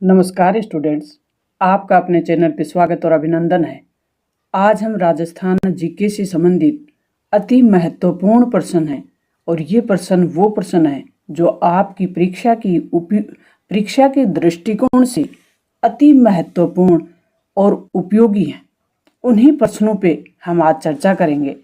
नमस्कार स्टूडेंट्स, आपका अपने चैनल पे स्वागत और अभिनंदन है। आज हम राजस्थान जीके से संबंधित अति महत्वपूर्ण प्रश्न है और ये प्रश्न वो प्रश्न है जो आपकी परीक्षा के दृष्टिकोण से अति महत्वपूर्ण और उपयोगी हैं। उन्हीं प्रश्नों पे हम आज चर्चा करेंगे।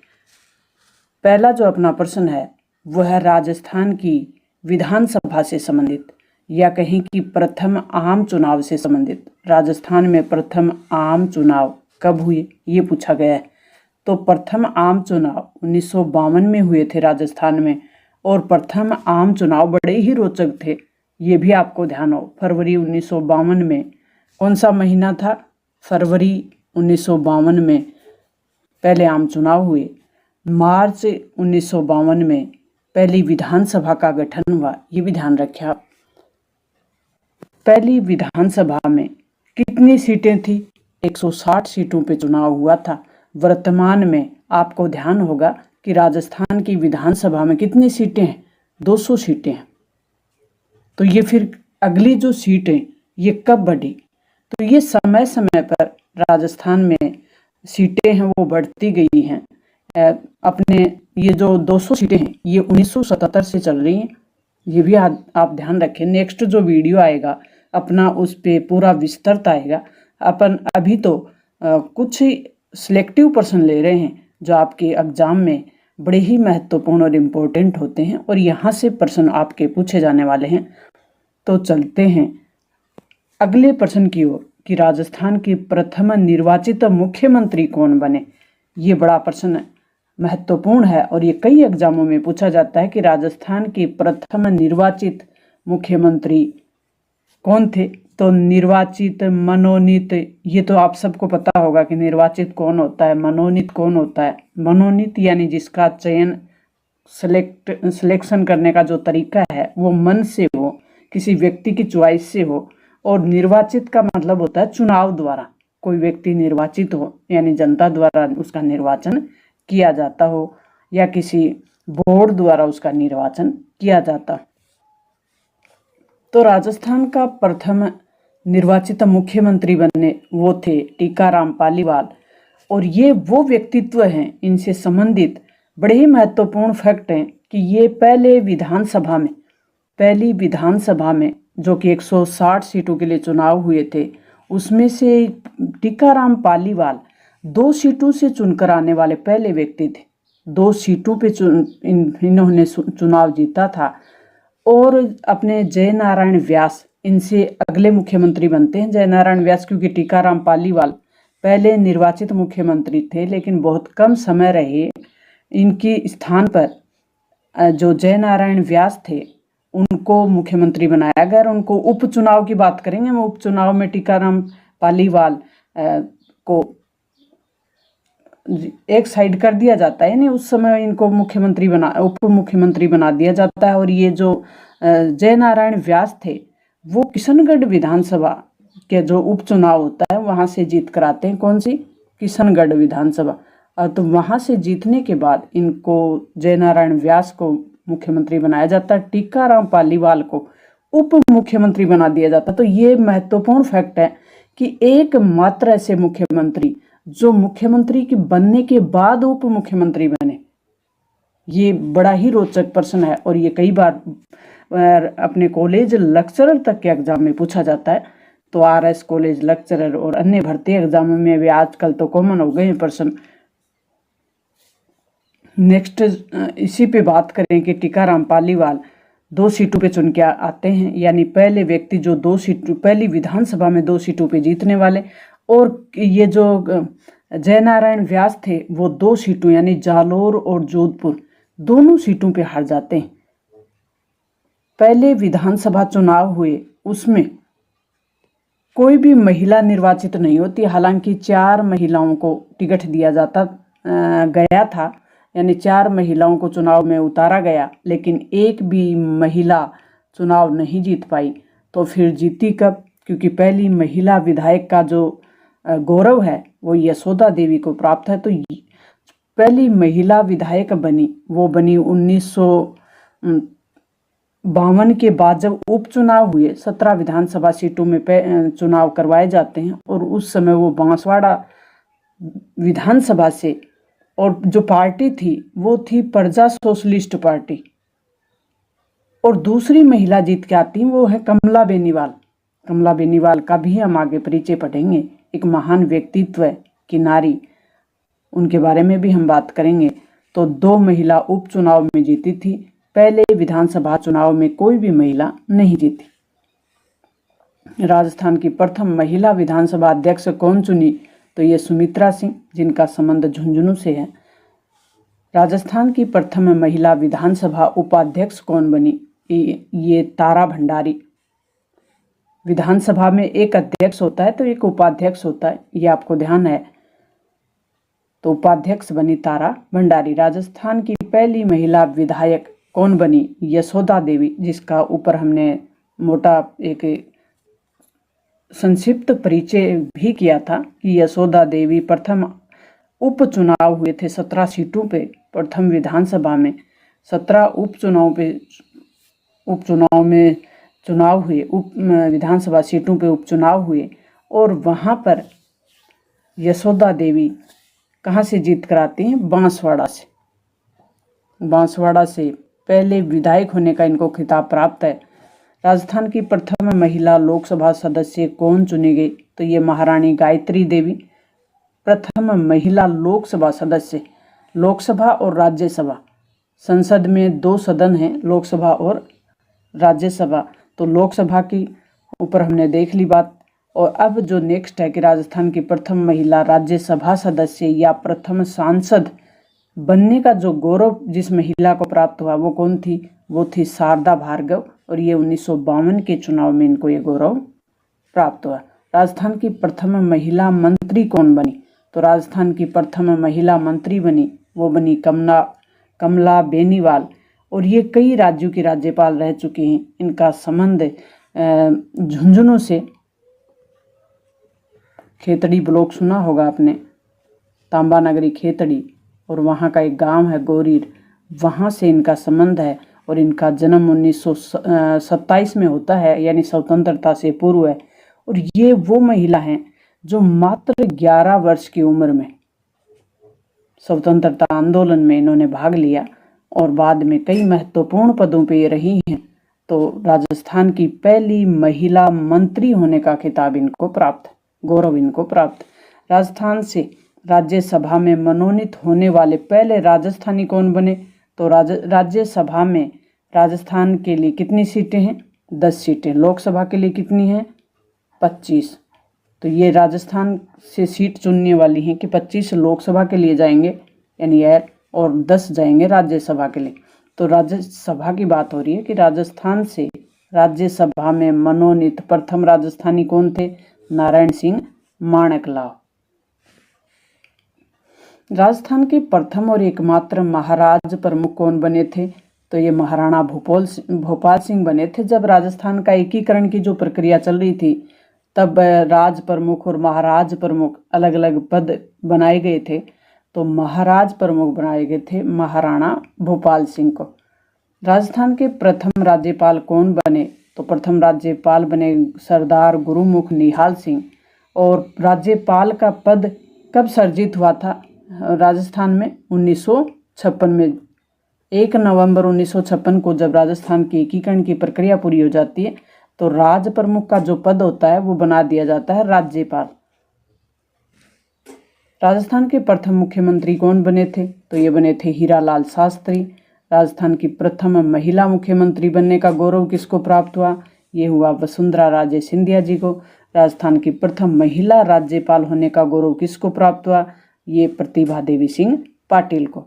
पहला जो अपना प्रश्न है वह है राजस्थान की विधानसभा से संबंधित या कहीं कि प्रथम आम चुनाव से संबंधित। राजस्थान में प्रथम आम चुनाव कब हुए ये पूछा गया है। तो प्रथम आम चुनाव 1952 में हुए थे राजस्थान में, और प्रथम आम चुनाव बड़े ही रोचक थे। ये भी आपको ध्यान हो, फरवरी 1952 में कौन सा महीना था? फरवरी 1952 में पहले आम चुनाव हुए। मार्च 1952 में पहली विधानसभा का गठन हुआ, ये भी ध्यान रखें आप। पहली विधानसभा में कितनी सीटें थी? 160 सीटों पे चुनाव हुआ था। वर्तमान में आपको ध्यान होगा कि राजस्थान की विधानसभा में कितनी सीटें हैं? 200 सीटें हैं। तो ये फिर अगली जो सीटें ये कब बढ़ी? तो ये समय समय पर राजस्थान में सीटें हैं वो बढ़ती गई हैं। अपने ये जो 200 सीटें हैं ये 1977 से चल रही हैं, ये भी आप ध्यान रखें। नेक्स्ट जो वीडियो आएगा अपना उस पे पूरा विस्तृत आएगा। अपन अभी तो कुछ सिलेक्टिव प्रश्न ले रहे हैं जो आपके एग्जाम में बड़े ही महत्वपूर्ण और इम्पोर्टेंट होते हैं और यहाँ से प्रश्न आपके पूछे जाने वाले हैं। तो चलते हैं अगले प्रश्न की ओर कि राजस्थान के प्रथम निर्वाचित मुख्यमंत्री कौन बने। ये बड़ा प्रश्न महत्वपूर्ण है और ये कई एग्जामों में पूछा जाता है कि राजस्थान के प्रथम निर्वाचित मुख्यमंत्री कौन थे। तो निर्वाचित, मनोनीत, ये तो आप सबको पता होगा कि निर्वाचित कौन होता है, मनोनीत कौन होता है। मनोनीत यानी जिसका चयन सिलेक्शन करने का जो तरीका है वो मन से हो, किसी व्यक्ति की चॉइस से हो। और निर्वाचित का मतलब होता है चुनाव द्वारा कोई व्यक्ति निर्वाचित हो, यानी जनता द्वारा उसका निर्वाचन किया जाता हो या किसी बोर्ड द्वारा उसका निर्वाचन किया जाता। तो राजस्थान का प्रथम निर्वाचित मुख्यमंत्री बने वो थे टीकाराम पालीवाल। और ये वो व्यक्तित्व हैं, इनसे संबंधित बड़े ही महत्वपूर्ण फैक्ट हैं कि ये पहली विधानसभा में जो कि 160 सीटों के लिए चुनाव हुए थे उसमें से टीकाराम पालीवाल 2 सीटों से चुनकर आने वाले पहले व्यक्ति थे। 2 सीटों पे इन्होंने चुनाव जीता था। और अपने जय नारायण व्यास इनसे अगले मुख्यमंत्री बनते हैं। जय नारायण व्यास, क्योंकि टीकाराम पालीवाल पहले निर्वाचित मुख्यमंत्री थे लेकिन बहुत कम समय रहे, इनकी स्थान पर जो जय नारायण व्यास थे उनको मुख्यमंत्री बनाया गया। और उनको उपचुनाव की बात करेंगे हम। उपचुनाव में टीकाराम पालीवाल को एक साइड कर दिया जाता है, यानी उस समय इनको उप मुख्यमंत्री बना दिया जाता है। और ये जो जय नारायण व्यास थे वो किशनगढ़ विधानसभा के जो उपचुनाव होता है वहां से जीत कर आते हैं। कौन सी? किशनगढ़ विधानसभा। तो वहां से जीतने के बाद इनको, जय नारायण व्यास को मुख्यमंत्री बनाया जाता है, टीकाराम पालीवाल को उप मुख्यमंत्री बना दिया जाता। तो ये महत्वपूर्ण फैक्ट है कि एकमात्र ऐसे मुख्यमंत्री जो मुख्यमंत्री के बनने के बाद उप मुख्यमंत्री बने। ये बड़ा ही रोचक प्रश्न है और ये कई बार अपने कॉलेज लेक्चरर तक के एग्जाम में पूछा जाता है। तो आरएस कॉलेज लेक्चरर और अन्य भर्ती एग्जामों में भी आजकल तो कॉमन हो गए हैं प्रश्न। नेक्स्ट इसी पे बात करें कि टीकाराम पालीवाल 2 सीटों पे चुन के आते हैं, यानी पहले व्यक्ति जो 2 सीटों, पहली विधानसभा में 2 सीटों पे जीतने वाले। और ये जो जय नारायण व्यास थे वो 2 सीटों यानी जालोर और जोधपुर दोनों सीटों पे हार जाते हैं। पहले विधानसभा चुनाव हुए उसमें कोई भी महिला निर्वाचित नहीं होती। हालांकि 4 महिलाओं को टिकट दिया जाता गया था, यानी 4 महिलाओं को चुनाव में उतारा गया, लेकिन एक भी महिला चुनाव नहीं जीत पाई। तो फिर जीती कब? क्योंकि पहली महिला विधायक का जो गौरव है वो यशोदा देवी को प्राप्त है। तो पहली महिला विधायक बनी वो बनी 52 के बाद जब उपचुनाव हुए 17 विधानसभा सीटों में चुनाव करवाए जाते हैं, और उस समय वो बांसवाड़ा विधानसभा से, और जो पार्टी थी वो थी प्रजा सोशलिस्ट पार्टी, और दूसरी महिला जीत के आती हैं वो है कमला बेनीवाल। कमला बेनीवाल का भी हम आगे परिचय पढ़ेंगे, एक महान व्यक्तित्व की नारी, उनके बारे में भी हम बात करेंगे। तो 2 महिला उपचुनाव में जीती थी, पहले विधानसभा चुनाव में कोई भी महिला नहीं जीती। राजस्थान की प्रथम महिला विधानसभा अध्यक्ष कौन चुनी, तो ये सुमित्रा सिंह, जिनका संबंध झुंझुनू से है। राजस्थान की प्रथम महिला विधानसभा उपाध्यक्ष कौन बनी, ये तारा भंडारी। विधानसभा में एक अध्यक्ष होता है तो एक उपाध्यक्ष होता है, ये आपको ध्यान है। तो उपाध्यक्ष बनी तारा भंडारी। राजस्थान की पहली महिला विधायक कौन बनी, यशोदा देवी, जिसका ऊपर हमने मोटा एक संक्षिप्त परिचय भी किया था कि यशोदा देवी प्रथम उपचुनाव हुए थे 17 सीटों पे। प्रथम विधानसभा में 17 उपचुनाव में चुनाव हुए, विधानसभा सीटों पे उपचुनाव हुए, और वहाँ पर यशोदा देवी कहाँ से जीत कर आती हैं, बांसवाड़ा से। बांसवाड़ा से पहले विधायक होने का इनको खिताब प्राप्त है। राजस्थान की प्रथम महिला लोकसभा सदस्य कौन चुनी गई, तो ये महारानी गायत्री देवी प्रथम महिला लोकसभा सदस्य। लोकसभा और राज्यसभा, संसद में 2 सदन हैं, लोकसभा और राज्यसभा। तो लोकसभा की ऊपर हमने देख ली बात। और अब जो नेक्स्ट है कि राजस्थान की प्रथम महिला राज्यसभा सदस्य या प्रथम सांसद बनने का जो गौरव जिस महिला को प्राप्त हुआ वो कौन थी, वो थी शारदा भार्गव, और ये 1952 के चुनाव में इनको ये गौरव प्राप्त हुआ। राजस्थान की प्रथम महिला मंत्री कौन बनी, तो राजस्थान की प्रथम महिला मंत्री बनी, वो बनी कमला बेनीवाल, और ये कई राज्यों की राज्यपाल रह चुकी हैं। इनका संबंध झुंझुनू से, खेतड़ी ब्लॉक सुना होगा आपने, तांबा नगरी खेतड़ी, और वहाँ का एक गांव है गोरीर, वहाँ से इनका संबंध है। और इनका जन्म 1927 में होता है, यानी स्वतंत्रता से पूर्व है। और ये वो महिला हैं जो मात्र 11 वर्ष की उम्र में स्वतंत्रता आंदोलन में इन्होंने भाग लिया, और बाद में कई महत्वपूर्ण पदों पे ये रही हैं। तो राजस्थान की पहली महिला मंत्री होने का खिताब इनको प्राप्त, गौरव इनको प्राप्त। राजस्थान से राज्यसभा में मनोनीत होने वाले पहले राजस्थानी कौन बने, तो राज्यसभा में राजस्थान के लिए कितनी सीटें हैं, 10 सीटें। लोकसभा के लिए कितनी हैं, 25। तो ये राजस्थान से सीट चुनने वाली हैं कि 25 लोकसभा के लिए जाएंगे यानी और 10 जाएंगे राज्यसभा के लिए। तो राज्यसभा की बात हो रही है कि राजस्थान से राज्यसभा में मनोनीत प्रथम राजस्थानी कौन थे, नारायण सिंह माणकलाव। राजस्थान के प्रथम और एकमात्र महाराज प्रमुख कौन बने थे, तो ये महाराणा भोपाल सिंह बने थे। जब राजस्थान का एकीकरण की जो प्रक्रिया चल रही थी तब राज प्रमुख और महाराज प्रमुख अलग अलग पद बनाए गए थे। तो महाराज प्रमुख बनाए गए थे महाराणा भोपाल सिंह को। राजस्थान के प्रथम राज्यपाल कौन बने, तो प्रथम राज्यपाल बने सरदार गुरुमुख निहाल सिंह। और राज्यपाल का पद कब सर्जित हुआ था राजस्थान में, 1956 में। 1 नवंबर 1956 को जब राजस्थान की एकीकरण की प्रक्रिया पूरी हो जाती है तो राज प्रमुख का जो पद होता है वो बना दिया जाता है राज्यपाल। राजस्थान के प्रथम मुख्यमंत्री कौन बने थे, तो ये बने थे हीरालाल शास्त्री। राजस्थान की प्रथम महिला मुख्यमंत्री बनने का गौरव किसको प्राप्त हुआ, ये हुआ वसुंधरा राजे सिंधिया जी को। राजस्थान की प्रथम महिला राज्यपाल होने का गौरव किसको प्राप्त हुआ, ये प्रतिभा देवी सिंह पाटिल को।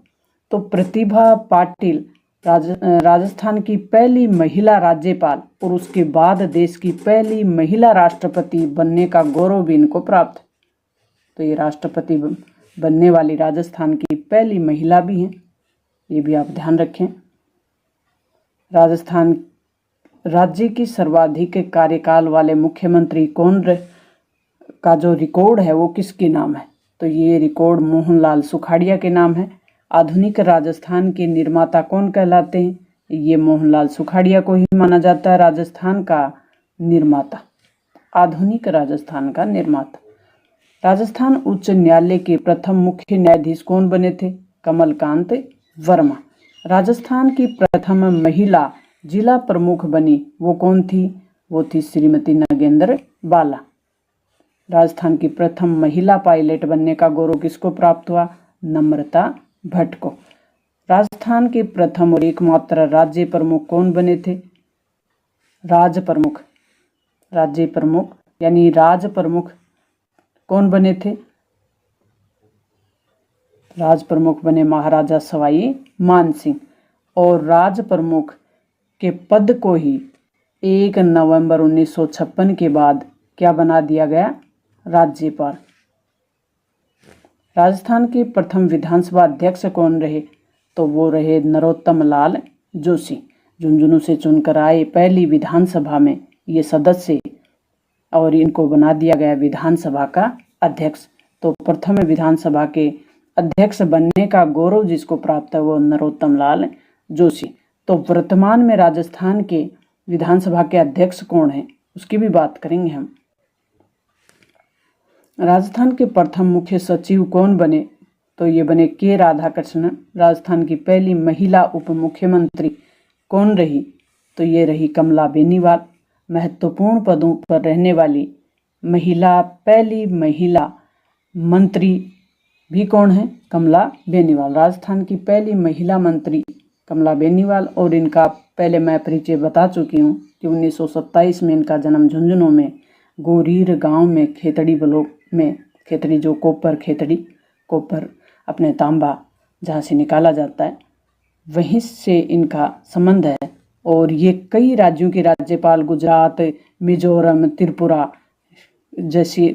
तो प्रतिभा पाटिल राजस्थान की पहली महिला राज्यपाल और उसके बाद देश की पहली महिला राष्ट्रपति बनने का गौरव भी इनको प्राप्त। तो ये राष्ट्रपति बनने वाली राजस्थान की पहली महिला भी हैं, ये भी आप ध्यान रखें। राजस्थान राज्य की सर्वाधिक कार्यकाल वाले मुख्यमंत्री कौन का जो रिकॉर्ड है वो किसके नाम है, तो ये रिकॉर्ड मोहनलाल सुखाड़िया के नाम है। आधुनिक राजस्थान के निर्माता कौन कहलाते हैं, ये मोहनलाल सुखाड़िया को ही माना जाता है राजस्थान का निर्माता, आधुनिक राजस्थान का निर्माता। राजस्थान उच्च न्यायालय के प्रथम मुख्य न्यायाधीश कौन बने थे? कमलकांत वर्मा। राजस्थान की प्रथम महिला जिला प्रमुख बनी, वो कौन थी? वो थी श्रीमती नागेंद्र बाला। राजस्थान की प्रथम महिला पायलट बनने का गौरव किसको प्राप्त हुआ? नम्रता भट्ट को। राजस्थान के प्रथम और एकमात्र राज्य प्रमुख कौन बने थे? राज्य प्रमुख कौन बने थे? राज प्रमुख बने महाराजा सवाई मानसिंह। और राज प्रमुख के पद को ही 1 नवंबर 1956 के बाद क्या बना दिया गया? राज्यपाल। राजस्थान के प्रथम विधानसभा अध्यक्ष कौन रहे? तो वो रहे नरोत्तम लाल जोशी। झुंझुनू से चुनकर आए पहली विधानसभा में ये सदस्य, और इनको बना दिया गया विधानसभा का अध्यक्ष। तो प्रथम विधानसभा के अध्यक्ष बनने का गौरव जिसको प्राप्त है वो नरोत्तम लाल जोशी। तो वर्तमान में राजस्थान के विधानसभा के अध्यक्ष कौन हैं उसकी भी बात करेंगे हम। राजस्थान के प्रथम मुख्य सचिव कौन बने? तो ये बने के राधाकृष्णन। राजस्थान की पहली महिला उप मुख्यमंत्री कौन रही? तो ये रही कमला बेनीवाल। महत्वपूर्ण पदों पर रहने वाली पहली महिला मंत्री भी कौन है? कमला बेनीवाल। राजस्थान की पहली महिला मंत्री कमला बेनीवाल। और इनका पहले मैं परिचय बता चुकी हूँ कि 1927 में इनका जन्म झुंझुनू में गोरीर गांव में खेतड़ी ब्लॉक में, खेतड़ी जो कोपर अपने तांबा जहाँ से निकाला जाता है वहीं से इनका संबंध है। और ये कई राज्यों के राज्यपाल, गुजरात, मिजोरम, त्रिपुरा जैसी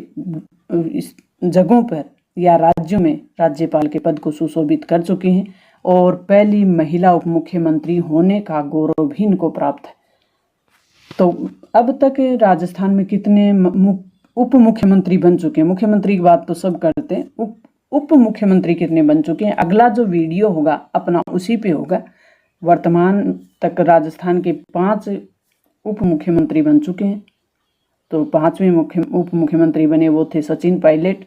जगहों पर या राज्यों में राज्यपाल के पद को सुशोभित कर चुके हैं। और पहली महिला उप मुख्यमंत्री होने का गौरव भी इनको प्राप्त है। तो अब तक राजस्थान में कितने उप मुख्यमंत्री बन चुके हैं? मुख्यमंत्री की बात तो सब करते हैं, उप मुख्यमंत्री कितने बन चुके हैं? अगला जो वीडियो होगा अपना उसी पे होगा। वर्तमान तक राजस्थान के 5 उप मुख्यमंत्री बन चुके हैं। तो 5वें उप मुख्यमंत्री बने वो थे सचिन पायलट।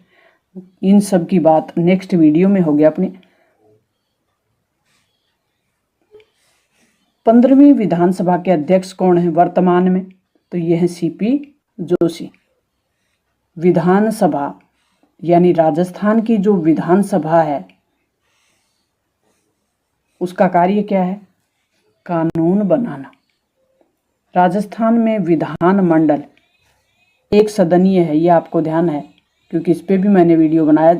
इन सब की बात नेक्स्ट वीडियो में होगी अपनी। 15वीं विधानसभा के अध्यक्ष कौन है वर्तमान में? तो यह है सीपी जोशी। विधानसभा यानी राजस्थान की जो विधानसभा है उसका कार्य क्या है? कानून बनाना। राजस्थान में विधान मंडल एक सदनीय है, ये आपको ध्यान है क्योंकि इस पे भी मैंने वीडियो बनाया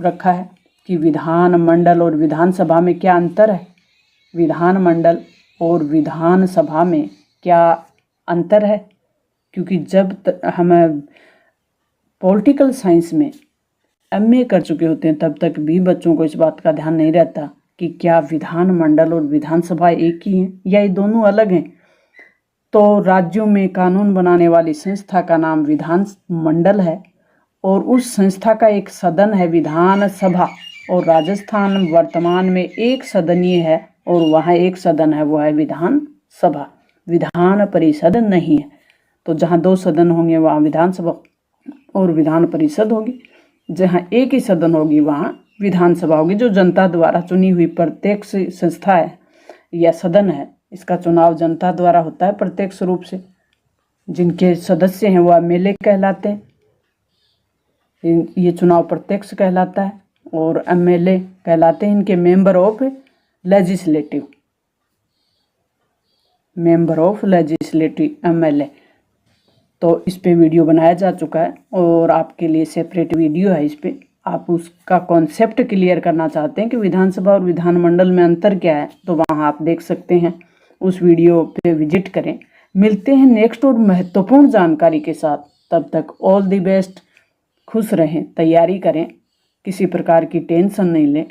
रखा है कि विधान मंडल और विधानसभा में क्या अंतर है। विधान मंडल और विधानसभा में क्या अंतर है? क्योंकि जब हम पॉलिटिकल साइंस में एमए कर चुके होते हैं तब तक भी बच्चों को इस बात का ध्यान नहीं रहता कि क्या विधान मंडल और विधानसभा एक ही हैं या ये दोनों अलग हैं। तो राज्यों में कानून बनाने वाली संस्था का नाम विधान मंडल है और उस संस्था का एक सदन है विधानसभा। और राजस्थान वर्तमान में एक सदनीय है और वहाँ एक सदन है, वो है विधानसभा, विधान परिषद नहीं है। तो जहाँ 2 सदन होंगे वहाँ विधानसभा और विधान परिषद होगी। जहाँ एक ही सदन होगी वहाँ विधानसभा होगी, जो जनता द्वारा चुनी हुई प्रत्यक्ष संस्था है या सदन है। इसका चुनाव जनता द्वारा होता है प्रत्यक्ष रूप से। जिनके सदस्य हैं वो एमएलए कहलाते हैं। ये चुनाव प्रत्यक्ष कहलाता है और एमएलए कहलाते हैं इनके मेंबर ऑफ लेजिस्लेटिव एमएलए। तो इस पे वीडियो बनाया जा चुका है और आपके लिए सेपरेट वीडियो है। इस पे आप उसका कॉन्सेप्ट क्लियर करना चाहते हैं कि विधानसभा और विधानमंडल में अंतर क्या है, तो वहाँ आप देख सकते हैं, उस वीडियो पे विजिट करें। मिलते हैं नेक्स्ट और महत्वपूर्ण जानकारी के साथ। तब तक ऑल द बेस्ट, खुश रहें, तैयारी करें, किसी प्रकार की टेंशन नहीं लें।